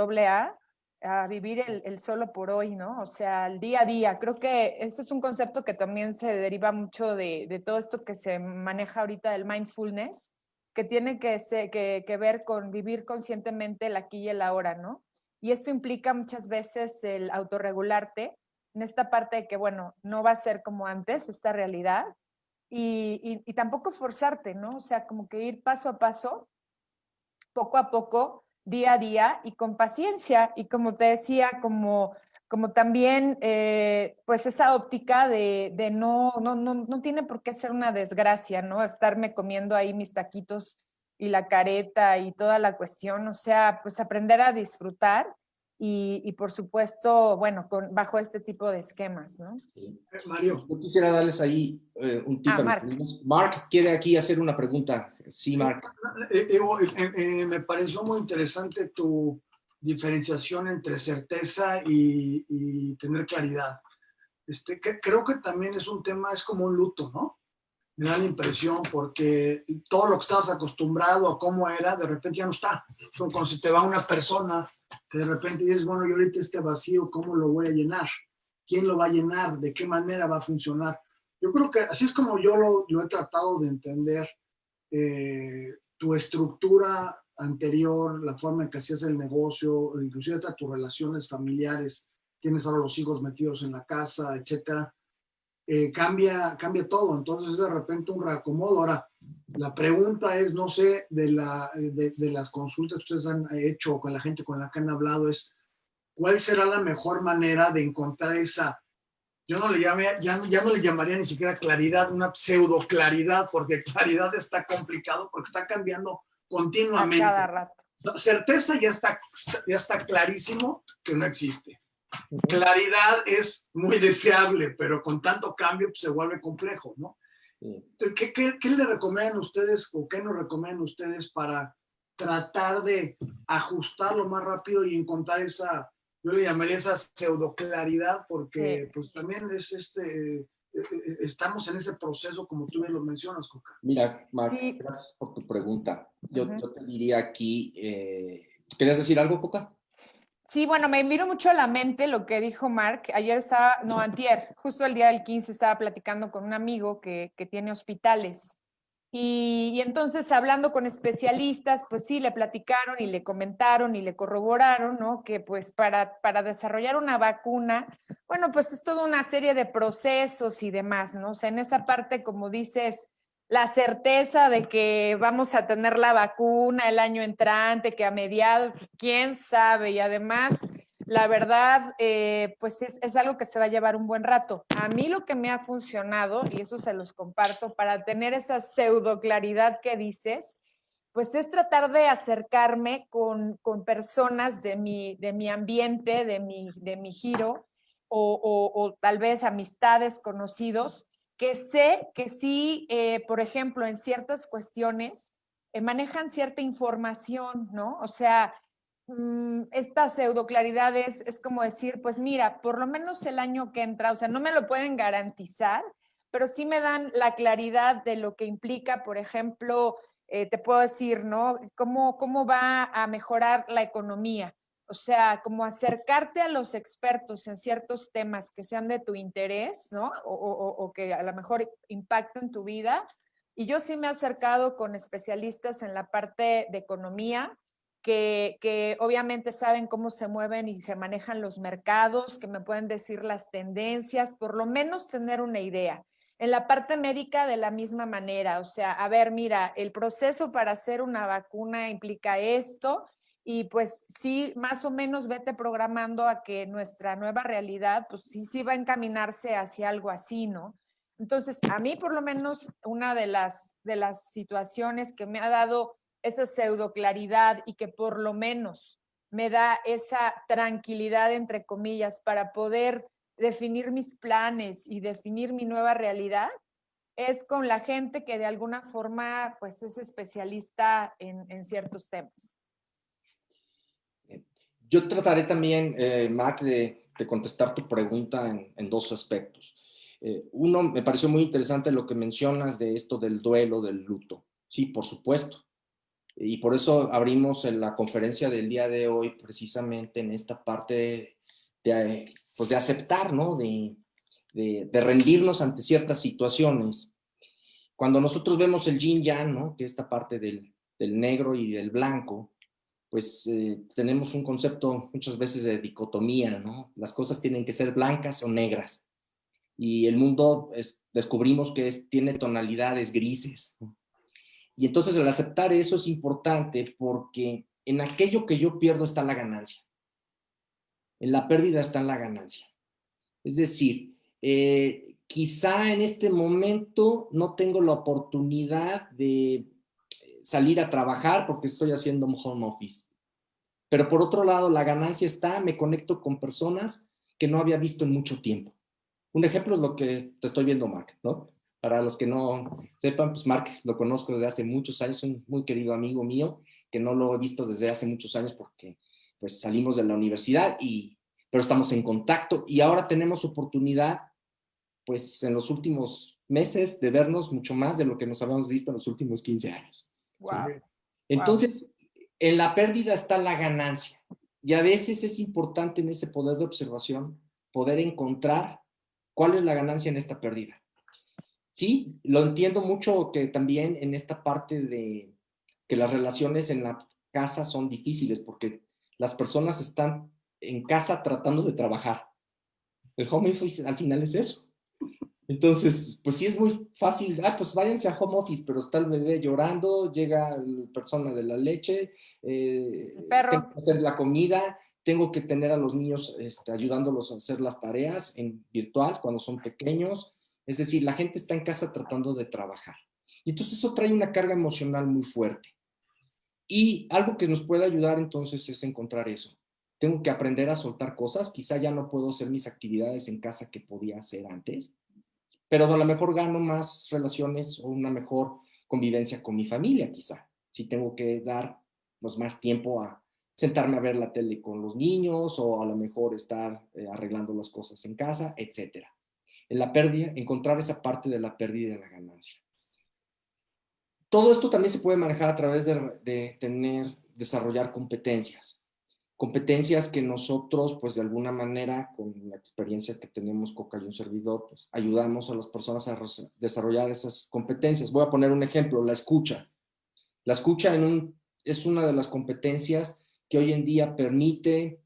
a vivir el solo por hoy, ¿no? O sea, el día a día. Creo que este es un concepto que también se deriva mucho de todo esto que se maneja ahorita del mindfulness, que tiene que ver con vivir conscientemente el aquí y el ahora, ¿no? Y esto implica muchas veces el autorregularte en esta parte de que, bueno, no va a ser como antes esta realidad y tampoco forzarte, ¿no? O sea, como que ir paso a paso, poco a poco, día a día y con paciencia. Y como te decía, como también, pues esa óptica de no tiene por qué ser una desgracia, ¿no? Estarme comiendo ahí mis taquitos y la careta y toda la cuestión, o sea, pues aprender a disfrutar y por supuesto, bueno, bajo este tipo de esquemas, ¿no? Sí. Mario. Yo quisiera darles ahí un tip a mis Marc. amigos. Mark quiere aquí hacer una pregunta. Sí, Mark. Me pareció muy interesante tu diferenciación entre certeza y tener claridad. Creo que también es un tema, es como un luto, ¿no? Me da la impresión porque todo lo que estabas acostumbrado a cómo era, de repente ya no está. Como cuando se te va una persona, que de repente dices, bueno, yo ahorita este vacío, ¿cómo lo voy a llenar? ¿Quién lo va a llenar? ¿De qué manera va a funcionar? Yo creo que así es como yo lo he tratado de entender, tu estructura anterior, la forma en que hacías el negocio, inclusive hasta tus relaciones familiares, tienes ahora los hijos metidos en la casa, etcétera, cambia todo. Entonces, de repente un reacomodo. Ahora, la pregunta es, no sé, de las consultas que ustedes han hecho con la gente con la que han hablado, es, ¿cuál será la mejor manera de encontrar esa? Yo no le ya no le llamaría ni siquiera claridad, una pseudo claridad, porque claridad está complicado, porque está cambiando A continuamente. cada rato. Certeza ya está clarísimo que no existe. Claridad es muy deseable, pero con tanto cambio pues, se vuelve complejo, ¿no? ¿Qué le recomiendan ustedes o qué nos recomiendan ustedes para tratar de ajustarlo más rápido y encontrar esa, yo le llamaría esa pseudoclaridad, porque Sí. pues también es estamos en ese proceso como tú bien lo mencionas, Coca? Mira, Mark, Sí. gracias por tu pregunta. Yo te diría aquí, ¿querías decir algo, Coca? Sí, bueno, me vino mucho a la mente lo que dijo Mark. Ayer estaba, no, antier, justo el día del 15 estaba platicando con un amigo que tiene hospitales. Y entonces hablando con especialistas, pues sí, le platicaron y le comentaron y le corroboraron, ¿no? Que pues para desarrollar una vacuna, bueno, pues es toda una serie de procesos y demás, ¿no? O sea, en esa parte, como dices, la certeza de que vamos a tener la vacuna el año entrante, que a mediados, quién sabe, y además, la verdad, pues es algo que se va a llevar un buen rato. A mí lo que me ha funcionado, y eso se los comparto, para tener esa pseudo claridad que dices, pues es tratar de acercarme con personas de mi ambiente, de mi giro, o tal vez amistades, conocidos, que sé que sí, por ejemplo, en ciertas cuestiones manejan cierta información, ¿no? O sea, esta pseudoclaridad es como decir, pues mira, por lo menos el año que entra, o sea, no me lo pueden garantizar, pero sí me dan la claridad de lo que implica, por ejemplo, te puedo decir, ¿no? ¿Cómo va a mejorar la economía? O sea, como acercarte a los expertos en ciertos temas que sean de tu interés, ¿no? O que a lo mejor impacten tu vida. Y yo sí me he acercado con especialistas en la parte de economía, que obviamente saben cómo se mueven y se manejan los mercados, que me pueden decir las tendencias, por lo menos tener una idea. En la parte médica de la misma manera, o sea, a ver, mira, el proceso para hacer una vacuna implica esto y pues sí, más o menos vete programando a que nuestra nueva realidad, pues sí va a encaminarse hacia algo así, ¿no? Entonces, a mí por lo menos una de las situaciones que me ha dado esa pseudo claridad y que por lo menos me da esa tranquilidad, entre comillas, para poder definir mis planes y definir mi nueva realidad, es con la gente que de alguna forma pues es especialista en ciertos temas. Yo trataré también, Mark, de contestar tu pregunta en dos aspectos. Uno, me pareció muy interesante lo que mencionas de esto del duelo, del luto. Sí, por supuesto. Y por eso abrimos en la conferencia del día de hoy precisamente en esta parte pues de aceptar, ¿no? De rendirnos ante ciertas situaciones. Cuando nosotros vemos el yin yang, ¿no? Que es esta parte del negro y del blanco, pues tenemos un concepto muchas veces de dicotomía, ¿no? Las cosas tienen que ser blancas o negras. Y el mundo descubrimos que tiene tonalidades grises, ¿no? Y entonces el aceptar eso es importante porque en aquello que yo pierdo está la ganancia. En la pérdida está la ganancia. Es decir, quizá en este momento no tengo la oportunidad de salir a trabajar porque estoy haciendo un home office. Pero por otro lado, la ganancia está, me conecto con personas que no había visto en mucho tiempo. Un ejemplo es lo que te estoy viendo, Mark, ¿no? Para los que no sepan, pues Mark lo conozco desde hace muchos años, un muy querido amigo mío, que no lo he visto desde hace muchos años porque pues salimos de la universidad, pero estamos en contacto y ahora tenemos oportunidad, pues en los últimos meses, de vernos mucho más de lo que nos habíamos visto en los últimos 15 años. Wow. ¿Sí? Entonces, en la pérdida está la ganancia y a veces es importante en ese poder de observación poder encontrar cuál es la ganancia en esta pérdida. Sí, lo entiendo mucho que también en esta parte de que las relaciones en la casa son difíciles porque las personas están en casa tratando de trabajar. El home office al final es eso. Entonces, pues sí es muy fácil, pues váyanse a home office, pero está el bebé llorando, llega la persona de la leche, tengo que hacer la comida, tengo que tener a los niños ayudándolos a hacer las tareas en virtual cuando son pequeños. Es decir, la gente está en casa tratando de trabajar. Y entonces eso trae una carga emocional muy fuerte. Y algo que nos puede ayudar entonces es encontrar eso. Tengo que aprender a soltar cosas, quizá ya no puedo hacer mis actividades en casa que podía hacer antes, pero a lo mejor gano más relaciones o una mejor convivencia con mi familia, quizá. Si tengo que dar pues, más tiempo a sentarme a ver la tele con los niños o a lo mejor estar arreglando las cosas en casa, etcétera. En la pérdida, encontrar esa parte de la pérdida y de la ganancia. Todo esto también se puede manejar a través de desarrollar competencias. Competencias que nosotros, pues de alguna manera, con la experiencia que tenemos Coca y un servidor, pues ayudamos a las personas a desarrollar esas competencias. Voy a poner un ejemplo, la escucha. La escucha es una de las competencias que hoy en día permite,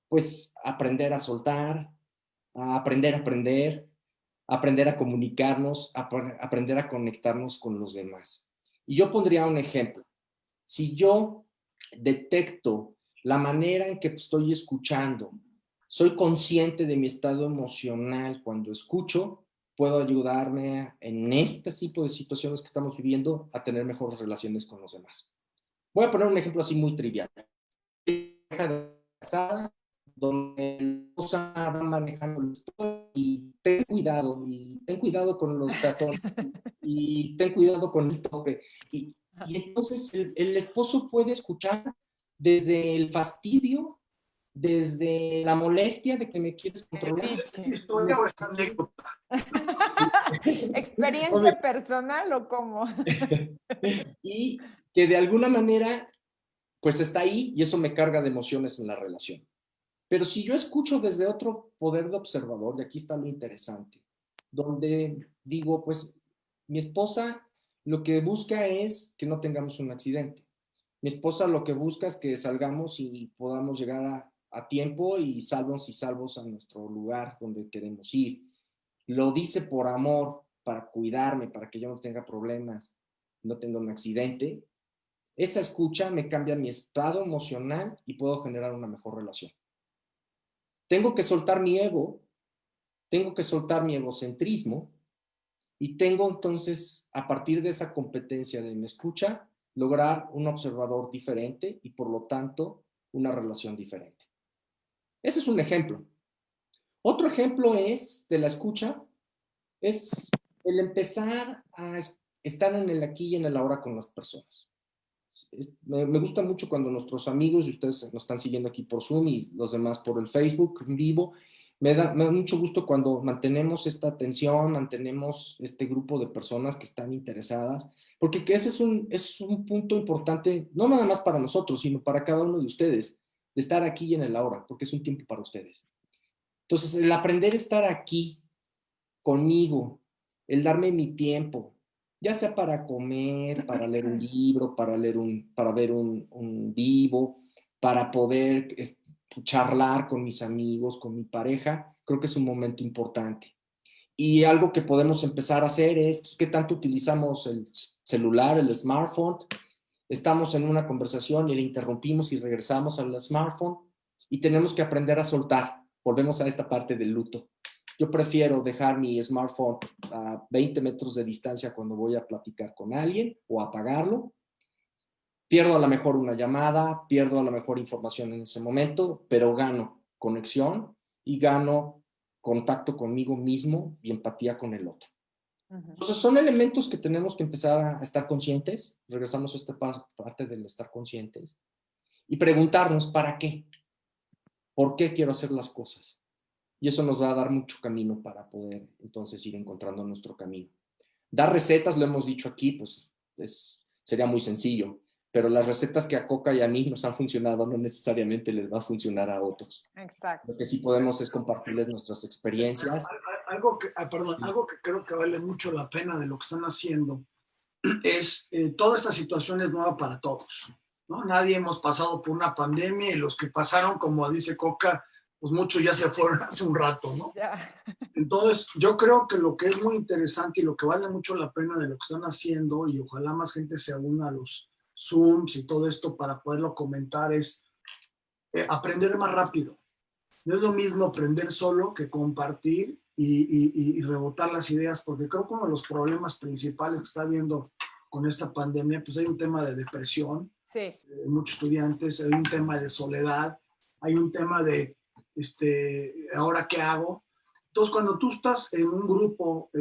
pues, aprender a soltar, a aprender a comunicarnos, aprender a conectarnos con los demás. Y yo pondría un ejemplo. Si yo detecto la manera en que estoy escuchando, soy consciente de mi estado emocional cuando escucho, puedo ayudarme en este tipo de situaciones que estamos viviendo a tener mejores relaciones con los demás. Voy a poner un ejemplo así muy trivial. Casada, donde la esposa va manejando y ten cuidado con los peatones y ten cuidado con el tope. Y entonces el esposo puede escuchar desde el fastidio, desde la molestia de que me quieres controlar. ¿Es historia o es anécdota? ¿Experiencia personal o cómo? Y que de alguna manera, pues está ahí y eso me carga de emociones en la relación. Pero si yo escucho desde otro poder de observador, y aquí está lo interesante, donde digo, pues mi esposa lo que busca es que no tengamos un accidente. Mi esposa lo que busca es que salgamos y podamos llegar a tiempo y salvos a nuestro lugar donde queremos ir. Lo dice por amor, para cuidarme, para que yo no tenga problemas, no tenga un accidente. Esa escucha me cambia mi estado emocional y puedo generar una mejor relación. Tengo que soltar mi ego, tengo que soltar mi egocentrismo y tengo entonces, a partir de esa competencia de mi escucha, lograr un observador diferente y por lo tanto una relación diferente. Ese es un ejemplo. Otro ejemplo es de la escucha, es el empezar a estar en el aquí y en el ahora con las personas. Me gusta mucho cuando nuestros amigos, y ustedes nos están siguiendo aquí por Zoom y los demás por el Facebook en vivo, me da mucho gusto cuando mantenemos esta atención, mantenemos este grupo de personas que están interesadas, porque ese es un punto importante, no nada más para nosotros, sino para cada uno de ustedes, de estar aquí y en el ahora, porque es un tiempo para ustedes. Entonces, el aprender a estar aquí conmigo, el darme mi tiempo, ya sea para comer, para leer un libro, para ver un vivo, para poder charlar con mis amigos, con mi pareja, creo que es un momento importante. Y algo que podemos empezar a hacer es, pues, ¿qué tanto utilizamos el celular, el smartphone? Estamos en una conversación y le interrumpimos y regresamos al smartphone y tenemos que aprender a soltar. Volvemos a esta parte del luto. Yo prefiero dejar mi smartphone a 20 metros de distancia cuando voy a platicar con alguien o apagarlo. Pierdo a lo mejor una llamada, pierdo a lo mejor información en ese momento, pero gano conexión y gano contacto conmigo mismo y empatía con el otro. Entonces son elementos que tenemos que empezar a estar conscientes. Regresamos a esta parte del estar conscientes y preguntarnos ¿para qué? ¿Por qué quiero hacer las cosas? Y eso nos va a dar mucho camino para poder entonces ir encontrando nuestro camino. Dar recetas, lo hemos dicho aquí, pues sería muy sencillo, pero las recetas que a Coca y a mí nos han funcionado no necesariamente les va a funcionar a otros. Exacto. Lo que sí podemos es compartirles nuestras experiencias. Algo que creo que vale mucho la pena de lo que están haciendo es toda esta situación es nueva para todos, ¿no? Nadie hemos pasado por una pandemia y los que pasaron, como dice Coca, pues muchos ya se fueron hace un rato, ¿no? Ya. Entonces, yo creo que lo que es muy interesante y lo que vale mucho la pena de lo que están haciendo, y ojalá más gente se una a los Zooms y todo esto para poderlo comentar, es aprender más rápido. No es lo mismo aprender solo que compartir y rebotar las ideas, porque creo que uno de los problemas principales que está habiendo con esta pandemia, pues hay un tema de depresión, Sí. muchos estudiantes, hay un tema de soledad, hay un tema de, ¿ahora qué hago? Entonces, cuando tú estás en un grupo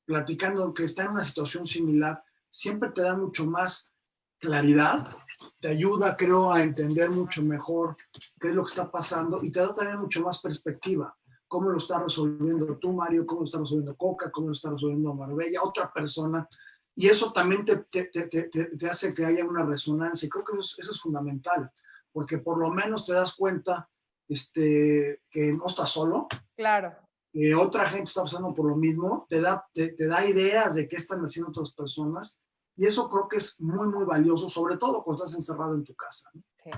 platicando que está en una situación similar, siempre te da mucho más claridad, te ayuda, creo, a entender mucho mejor qué es lo que está pasando y te da también mucho más perspectiva. Cómo lo está resolviendo tú, Mario, cómo lo está resolviendo Coca, cómo lo está resolviendo Marbella, otra persona. Y eso también te hace que haya una resonancia. Y creo que eso es fundamental, porque por lo menos te das cuenta que no estás solo. Claro. Que otra gente está pasando por lo mismo, te da ideas de qué están haciendo otras personas. Y eso creo que es muy, muy valioso, sobre todo cuando estás encerrado en tu casa, ¿no? Sí.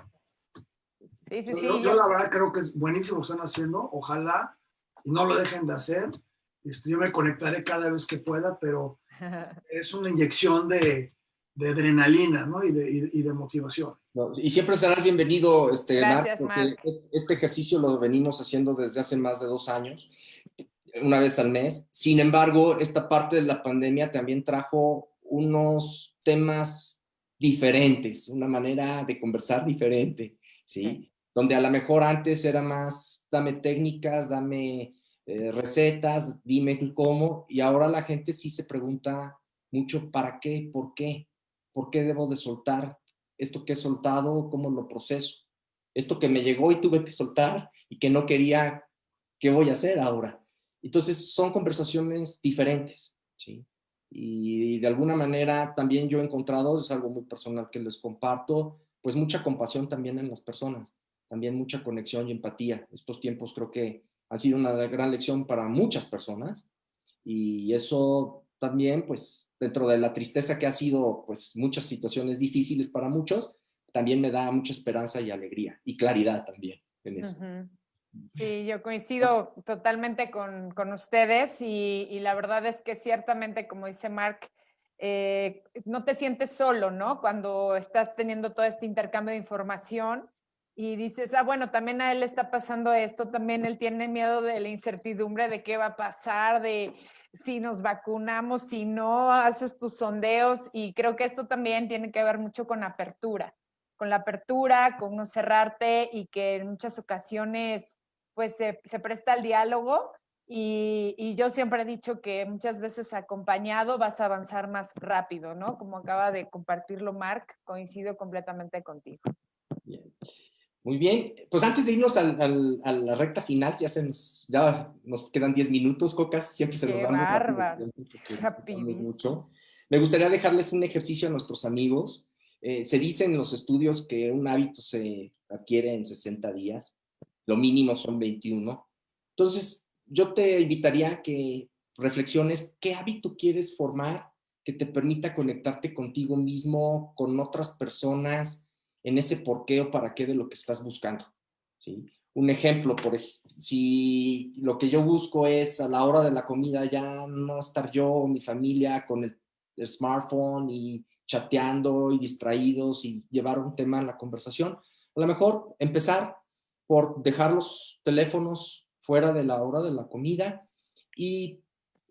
Sí, sí, sí. Yo la verdad creo que es buenísimo lo que están haciendo. Ojalá y no lo dejen de hacer. Yo me conectaré cada vez que pueda, pero es una inyección de adrenalina, ¿no? Y de motivación. No, y siempre serás bienvenido, Marc, Gracias, porque Marc. este ejercicio lo venimos haciendo desde hace más de 2 años, una vez al mes. Sin embargo, esta parte de la pandemia también trajo unos temas diferentes, una manera de conversar diferente, ¿sí? Sí. Donde a lo mejor antes era más, dame técnicas, dame recetas, dime cómo, y ahora la gente sí se pregunta mucho, ¿para qué? ¿Por qué? ¿Por qué debo de soltar esto que he soltado? ¿Cómo lo proceso? Esto que me llegó y tuve que soltar y que no quería, ¿qué voy a hacer ahora? Entonces son conversaciones diferentes, ¿sí? Y de alguna manera también yo he encontrado, es algo muy personal que les comparto, pues mucha compasión también en las personas, también mucha conexión y empatía. Estos tiempos creo que han sido una gran lección para muchas personas y eso también, pues dentro de la tristeza que ha sido, pues muchas situaciones difíciles para muchos, también me da mucha esperanza y alegría y claridad también en eso. Sí, yo coincido totalmente con ustedes y la verdad es que ciertamente, como dice Marc, no te sientes solo, ¿no? Cuando estás teniendo todo este intercambio de información y dices, ah, bueno, también a él le está pasando esto, también él tiene miedo de la incertidumbre de qué va a pasar, de si nos vacunamos, si no, haces tus sondeos, y creo que esto también tiene que ver mucho con con la apertura, con no cerrarte, y que en muchas ocasiones pues se presta al diálogo. Y yo siempre he dicho que muchas veces acompañado vas a avanzar más rápido, ¿no? Como acaba de compartirlo Marc, coincido completamente contigo. Bien. Muy bien, pues antes de irnos a la recta final, ya nos quedan 10 minutos, Cocas, siempre se nos Qué va muy rápido el bárbaro, tiempo porque disfrutamos rapidísimo. mucho. Me gustaría dejarles un ejercicio a nuestros amigos. Se dice en los estudios que un hábito se adquiere en 60 días, lo mínimo son 21. Entonces, yo te invitaría a que reflexiones qué hábito quieres formar que te permita conectarte contigo mismo, con otras personas, en ese por qué o para qué de lo que estás buscando, ¿sí? Un ejemplo, si lo que yo busco es a la hora de la comida ya no estar yo o mi familia con el smartphone y chateando y distraídos y llevar un tema en la conversación, a lo mejor empezar por dejar los teléfonos fuera de la hora de la comida, y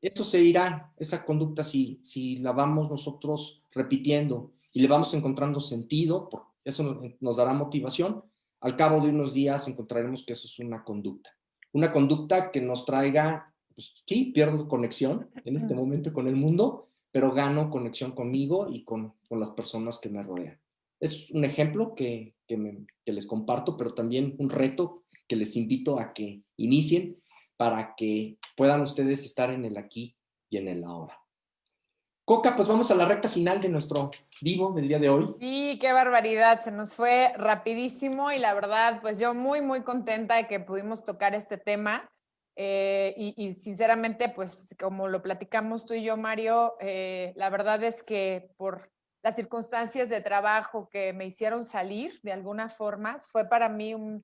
eso se irá, esa conducta, si la vamos nosotros repitiendo y le vamos encontrando sentido, eso nos dará motivación, al cabo de unos días encontraremos que eso es una conducta que nos traiga, pues sí, pierdo conexión en este momento con el mundo, pero gano conexión conmigo y con las personas que me rodean. Es un ejemplo que les comparto, pero también un reto que les invito a que inicien para que puedan ustedes estar en el aquí y en el ahora. Coca, pues vamos a la recta final de nuestro vivo del día de hoy. Sí, qué barbaridad, se nos fue rapidísimo, y la verdad, pues yo muy, muy contenta de que pudimos tocar este tema. Y sinceramente, pues como lo platicamos tú y yo, Mario, la verdad es que por las circunstancias de trabajo que me hicieron salir de alguna forma, fue para mí un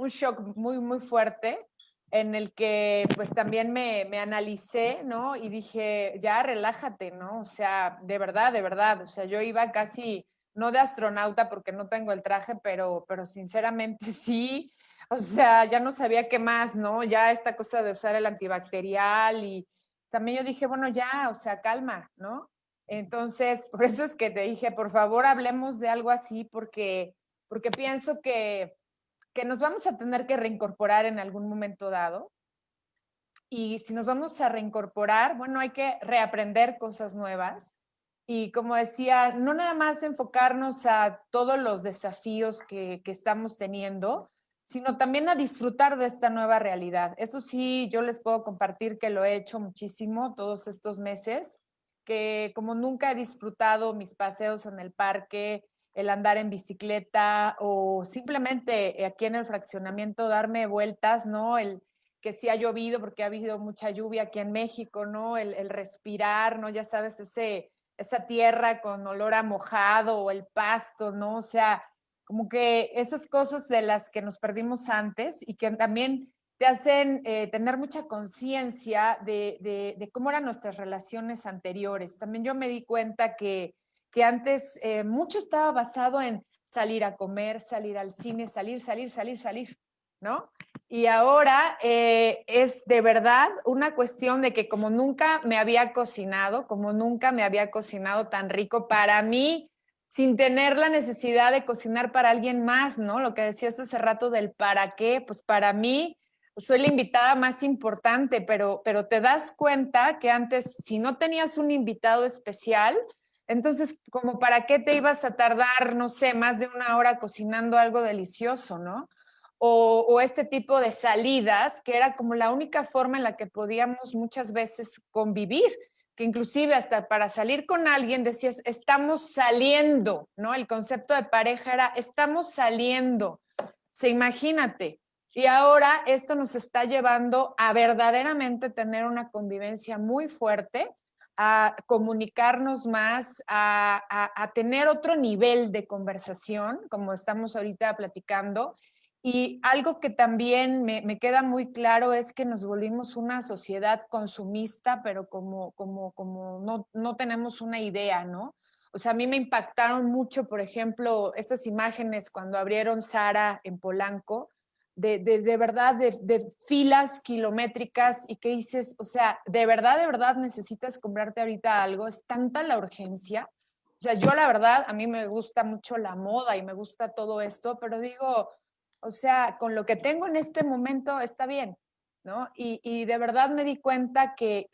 shock muy, muy fuerte, en el que pues también me analicé, ¿no? Y dije, ya relájate, ¿no? O sea, de verdad, o sea, yo iba casi, no de astronauta porque no tengo el traje, pero sinceramente sí, o sea, ya no sabía qué más, ¿no? Ya esta cosa de usar el antibacterial, y también yo dije, bueno, ya, o sea, calma, ¿no? Entonces, por eso es que te dije, por favor, hablemos de algo así, porque pienso que nos vamos a tener que reincorporar en algún momento dado. Y si nos vamos a reincorporar, bueno, hay que reaprender cosas nuevas. Y como decía, no nada más enfocarnos a todos los desafíos que estamos teniendo, sino también a disfrutar de esta nueva realidad. Eso sí, yo les puedo compartir que lo he hecho muchísimo todos estos meses, que como nunca he disfrutado mis paseos en el parque, el andar en bicicleta, o simplemente aquí en el fraccionamiento darme vueltas, ¿no? El que sí ha llovido porque ha habido mucha lluvia aquí en México, ¿no? El respirar, ¿no? Ya sabes, esa tierra con olor a mojado, o el pasto, ¿no? O sea, como que esas cosas de las que nos perdimos antes, y que también te hacen tener mucha conciencia de cómo eran nuestras relaciones anteriores. También yo me di cuenta que antes mucho estaba basado en salir a comer, salir al cine, salir, ¿no? Y ahora es de verdad una cuestión de que como nunca me había cocinado, como nunca me había cocinado tan rico para mí, sin tener la necesidad de cocinar para alguien más, ¿no? Lo que decías hace rato del para qué, pues para mí soy la invitada más importante, pero te das cuenta que antes, si no tenías un invitado especial, entonces, como para qué te ibas a tardar, no sé, más de una hora cocinando algo delicioso, ¿no? O este tipo de salidas, que era como la única forma en la que podíamos muchas veces convivir, que inclusive hasta para salir con alguien decías, estamos saliendo, ¿no? El concepto de pareja era, estamos saliendo. Se imagínate. Y ahora esto nos está llevando a verdaderamente tener una convivencia muy fuerte, a comunicarnos más, a tener otro nivel de conversación, como estamos ahorita platicando, Y algo que también me queda muy claro es que nos volvimos una sociedad consumista, pero como no tenemos una idea, ¿no? O sea, a mí me impactaron mucho, por ejemplo, estas imágenes cuando abrieron Zara en Polanco, de verdad, de filas kilométricas y que dices, o sea, de verdad necesitas comprarte ahorita algo, es tanta la urgencia. O sea, yo la verdad, a mí me gusta mucho la moda y me gusta todo esto, pero digo, o sea, con lo que tengo en este momento está bien, ¿no? Y de verdad me di cuenta que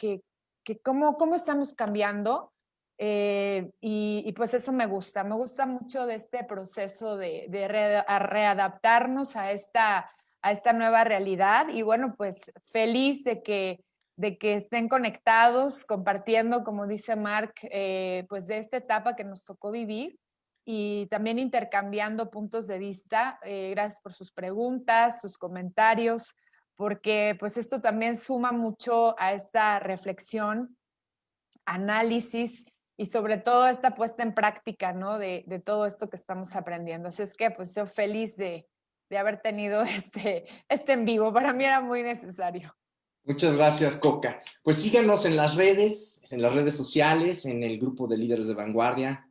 cómo estamos cambiando y pues eso me gusta mucho de este proceso de readaptarnos a esta nueva realidad y bueno, pues feliz de que estén conectados, compartiendo, como dice Marc, pues de esta etapa que nos tocó vivir y también intercambiando puntos de vista. Gracias por sus preguntas, sus comentarios, porque pues esto también suma mucho a esta reflexión, análisis y sobre todo esta puesta en práctica, ¿no? De todo esto que estamos aprendiendo. Así es que pues yo feliz de haber tenido este en vivo. Para mí era muy necesario. Muchas gracias, Coca. Pues síganos en las redes sociales, en el grupo de líderes de vanguardia,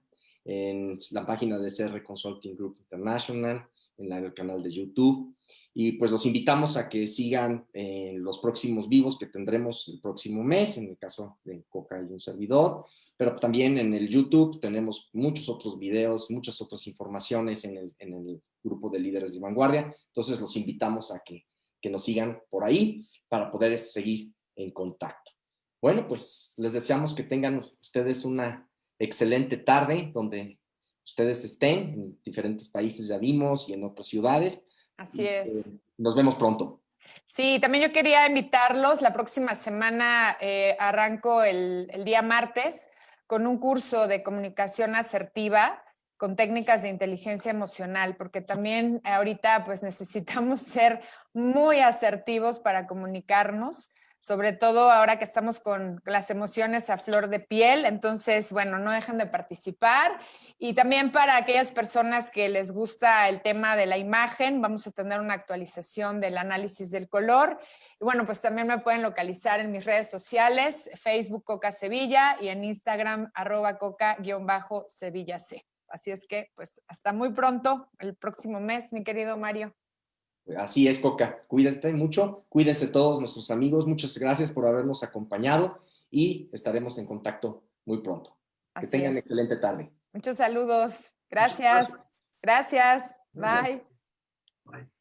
en la página de CR Consulting Group International, en el canal de YouTube. Y pues los invitamos a que sigan los próximos vivos que tendremos el próximo mes, en el caso de Coca y un servidor, pero también en el YouTube tenemos muchos otros videos, muchas otras informaciones en el grupo de líderes de vanguardia. Entonces los invitamos a que nos sigan por ahí para poder seguir en contacto. Bueno, pues les deseamos que tengan ustedes una excelente tarde donde ustedes estén, en diferentes países ya vimos y en otras ciudades. Así es. Nos vemos pronto. Sí, también yo quería invitarlos. La próxima semana arranco el día martes con un curso de comunicación asertiva con técnicas de inteligencia emocional, porque también ahorita pues necesitamos ser muy asertivos para comunicarnos, sobre todo ahora que estamos con las emociones a flor de piel. Entonces, bueno, no dejen de participar. Y también para aquellas personas que les gusta el tema de la imagen, vamos a tener una actualización del análisis del color. Y bueno, pues también me pueden localizar en mis redes sociales, Facebook Coca Sevilla y en Instagram @coca_sevillac. Así es que, pues, hasta muy pronto, el próximo mes, mi querido Mario. Así es, Coca. Cuídate mucho, cuídense todos nuestros amigos. Muchas gracias por habernos acompañado y estaremos en contacto muy pronto. Que Así tengan es. excelente tarde. Muchos saludos. Gracias. Gracias. Bye. Bye.